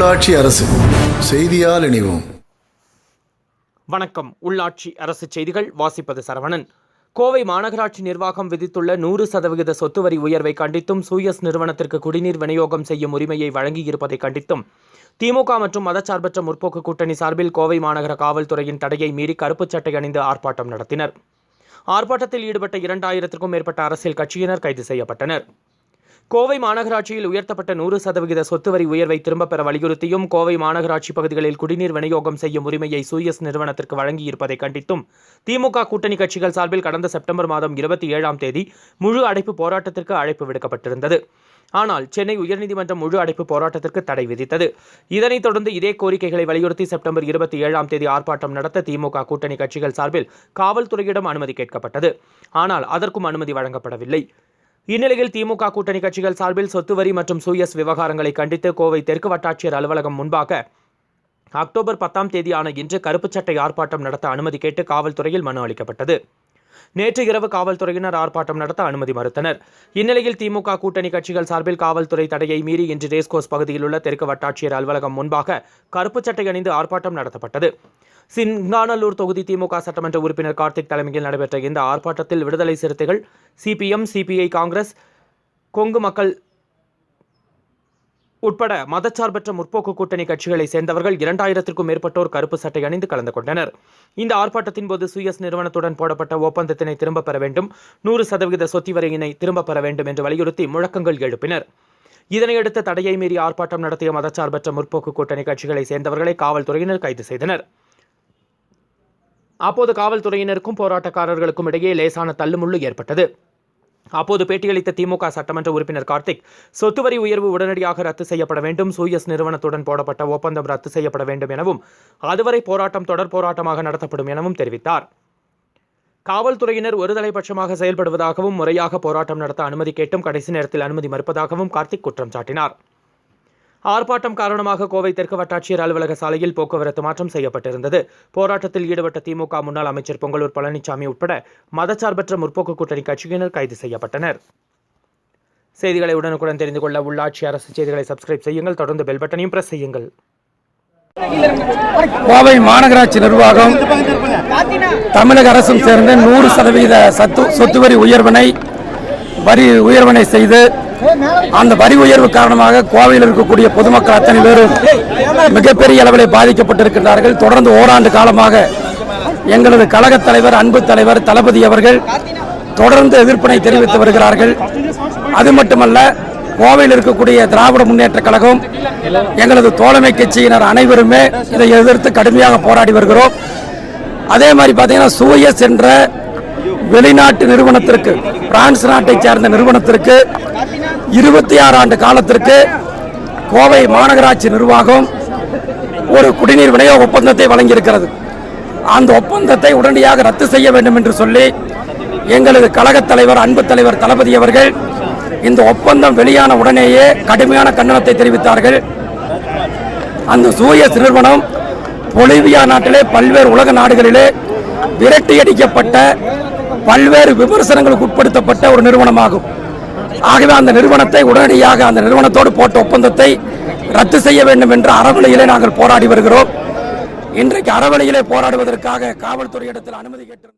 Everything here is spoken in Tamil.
உள்ளாட்சி அரசு செய்தியால் இணைவோம். வணக்கம். உள்ளாட்சி அரசு செய்திகள் வாசிப்பது சரவணன். கோவை மாநகராட்சி நிர்வாகம் விதித்துள்ள 100% சொத்து வரி உயர்வை கண்டித்தும் சூயஸ் நிறுவனத்திற்கு குடிநீர் விநியோகம் செய்யும் உரிமையை வழங்கியிருப்பதை கண்டித்தும் திமுக மற்றும் மதச்சார்பற்ற முற்போக்கு கூட்டணி சார்பில் கோவை மாநகர காவல்துறையின் தடையை மீறி கருப்புச் சட்டை அணிந்து ஆர்ப்பாட்டம் நடத்தினர். ஆர்ப்பாட்டத்தில் ஈடுபட்ட 2000க்கும் மேற்பட்ட அரசியல் கட்சியினர் கைது செய்யப்பட்டனர். கோவை மாநகராட்சியில் உயர்த்தப்பட்ட 100% சொத்து வரி உயர்வை திரும்பப் பெற வலியுறுத்தியும் கோவை மாநகராட்சி பகுதிகளில் குடிநீர் விநியோகம் செய்யும் உரிமையை சூயஸ் நிறுவனத்திற்கு வழங்கியிருப்பதை கண்டித்தும் திமுக கூட்டணி கட்சிகள் சார்பில் கடந்த செப்டம்பர் மாதம் 27ஆம் தேதி முழு அடைப்பு போராட்டத்திற்கு அழைப்பு விடுக்கப்பட்டிருந்தது. ஆனால் சென்னை உயர்நீதிமன்றம் முழு அடைப்பு போராட்டத்திற்கு தடை விதித்தது. இதனைத் தொடர்ந்து இதே கோரிக்கைகளை வலியுறுத்தி செப்டம்பர் 27ஆம் தேதி ஆர்ப்பாட்டம் நடத்த திமுக கூட்டணி கட்சிகள் சார்பில் காவல்துறையிடம் அனுமதி கேட்கப்பட்டது. ஆனால் அதற்கும் அனுமதி வழங்கப்படவில்லை. இந்நிலையில் திமுக கூட்டணி கட்சிகள் சார்பில் சொத்து வரி மற்றும் சூயஸ் விவகாரங்களை கண்டித்து கோவை தெற்கு வட்டாட்சியர் அலுவலகம் முன்பாக அக்டோபர் 10ஆம் தேதியான இன்று கருப்புச் சட்டை ஆர்ப்பாட்டம் நடத்த அனுமதி கேட்டு காவல்துறையில் மனு அளிக்கப்பட்டது. நேற்று இரவு காவல்துறையினர் ஆர்ப்பாட்டம் நடத்த அனுமதி மறுத்தனர். இந்நிலையில் திமுக கூட்டணி கட்சிகள் சார்பில் காவல்துறை தடையை மீறி இன்று ரேஸ்கோர்ஸ் பகுதியில் உள்ள தெற்கு வட்டாட்சியர் அலுவலகம் முன்பாக கருப்புச் சட்டை அணிந்து ஆர்ப்பாட்டம் நடத்தப்பட்டது. சிங்காநல்லூர் தொகுதி திமுக சட்டமன்ற உறுப்பினர் கார்த்திக் தலைமையில் நடைபெற்ற இந்த ஆர்ப்பாட்டத்தில் விடுதலை சிறுத்தைகள், சிபிஎம், சிபிஐ, காங்கிரஸ், கொங்கு மக்கள் உட்பட மதச்சார்பற்ற முற்போக்கு கூட்டணி கட்சிகளை சேர்ந்தவர்கள் 2000க்கும் மேற்பட்டோர் கருப்பு சட்டை அணிந்து கலந்து கொண்டனர். இந்த ஆர்ப்பாட்டத்தின் போது சூயஸ் நிறுவனத்துடன் போடப்பட்ட ஒப்பந்தத்தினை திரும்பப் பெற வேண்டும், 100% சொத்து வரியினை திரும்பப் பெற வேண்டும் என்று வலியுறுத்தி முழக்கங்கள் எழுப்பினர். இதனையடுத்து தடையை மீறி ஆர்ப்பாட்டம் நடத்திய மதச்சார்பற்ற முற்போக்கு கூட்டணி கட்சிகளை சேர்ந்தவர்களை காவல்துறையினர் கைது செய்தனர். அப்போது காவல்துறையினருக்கும் போராட்டக்காரர்களுக்கும் இடையே லேசான தள்ளுமுள்ளு ஏற்பட்டது. அப்போது பேட்டியளித்த திமுக சட்டமன்ற உறுப்பினர் கார்த்திக், சொத்து வரி உயர்வு உடனடியாக ரத்து செய்யப்பட வேண்டும், சூயஸ் நிறுவனத்துடன் போடப்பட்ட ஒப்பந்தம் ரத்து செய்யப்பட வேண்டும் எனவும் அதுவரை போராட்டம் தொடர் போராட்டமாக நடத்தப்படும் எனவும் தெரிவித்தார். காவல்துறையினர் ஒருதலைபட்சமாக செயல்படுவதாகவும் முறையாக போராட்டம் நடத்த அனுமதி கேட்டும் கடைசி நேரத்தில் அனுமதி மறுப்பதாகவும் கார்த்திக் குற்றம் சாட்டினார். ஆர்ப்பாட்டம் காரணமாக கோவை தெற்கு வட்டாட்சியர் அலுவலக சாலையில் போக்குவரத்து மாற்றம் செய்யப்பட்டிருந்தது. போராட்டத்தில் ஈடுபட்ட திமுக முன்னாள் அமைச்சர் பொங்கலூர் பழனிசாமி உட்பட மதச்சார்பற்ற முற்போக்கு கூட்டணி கட்சியினர் கைது செய்யப்பட்டனர். செய்திகளை உடனுக்குடன் தெரிந்து கொள்ள உள்ளாட்சி அரசு செய்திகளை சப்ஸ்கிரைப் செய்யுங்கள். தொடர்ந்து பெல் பட்டனையும் பிரஸ் செய்யுங்கள். கோவை மாநகராட்சி நிர்வாகம் தமிழக அரசும் சேர்ந்து 100% சொத்து வரி உயர்வினை செய்து அந்த வரி உயர்வு காரணமாக கோவையில் இருக்கக்கூடிய பொதுமக்கள் அத்தனை பேரும் மிகப்பெரிய அளவில் பாதிக்கப்பட்டிருக்கிறார்கள். தொடர்ந்து ஓராண்டு காலமாக எங்களது கழக தலைவர், அன்பு தலைவர் தளபதி அவர்கள் தொடர்ந்து எதிர்ப்பினை தெரிவித்து வருகிறார்கள். அது மட்டுமல்ல, கோவையில் இருக்கக்கூடிய திராவிட முன்னேற்ற கழகம், எங்களது தோழமை கட்சியினர் அனைவருமே இதை எதிர்த்து கடுமையாக போராடி வருகிறோம். அதே மாதிரி பார்த்தீங்கன்னா, சூயஸ் என்ற வெளிநாட்டு நிறுவனத்திற்கு, பிரான்ஸ் நாட்டை சேர்ந்த நிறுவனத்திற்கு 26 ஆண்டு காலத்திற்கு கோவை மாநகராட்சி நிர்வாகம் ஒரு குடிநீர் விநியோக ஒப்பந்தத்தை வழங்கியிருக்கிறது. அந்த ஒப்பந்தத்தை உடனடியாக ரத்து செய்ய வேண்டும் என்று சொல்லி எங்களது கழக தலைவர், அன்பு தலைவர் தளபதி அவர்கள் இந்த ஒப்பந்தம் வெளியான உடனேயே கடுமையான கண்டனத்தை தெரிவித்தார்கள். அந்த சூயஸ் நிறுவனம் பொலிவியா நாட்டிலே, பல்வேறு உலக நாடுகளிலே விரட்டியடிக்கப்பட்ட, பல்வேறு விமர்சனங்களுக்கு உட்படுத்தப்பட்ட ஒரு நிறுவனமாகும். ஆகவே அந்த நிறுவனத்தை உடனடியாக, அந்த நிறுவனத்தோடு போட்ட ஒப்பந்தத்தை ரத்து செய்ய வேண்டும் என்று அறவழியிலே நாங்கள் போராடி வருகிறோம். இன்றைக்கு அறவழியிலே போராடுவதற்காக காவல்துறையிடத்தில் அனுமதி கேட்டிருக்கிறோம்.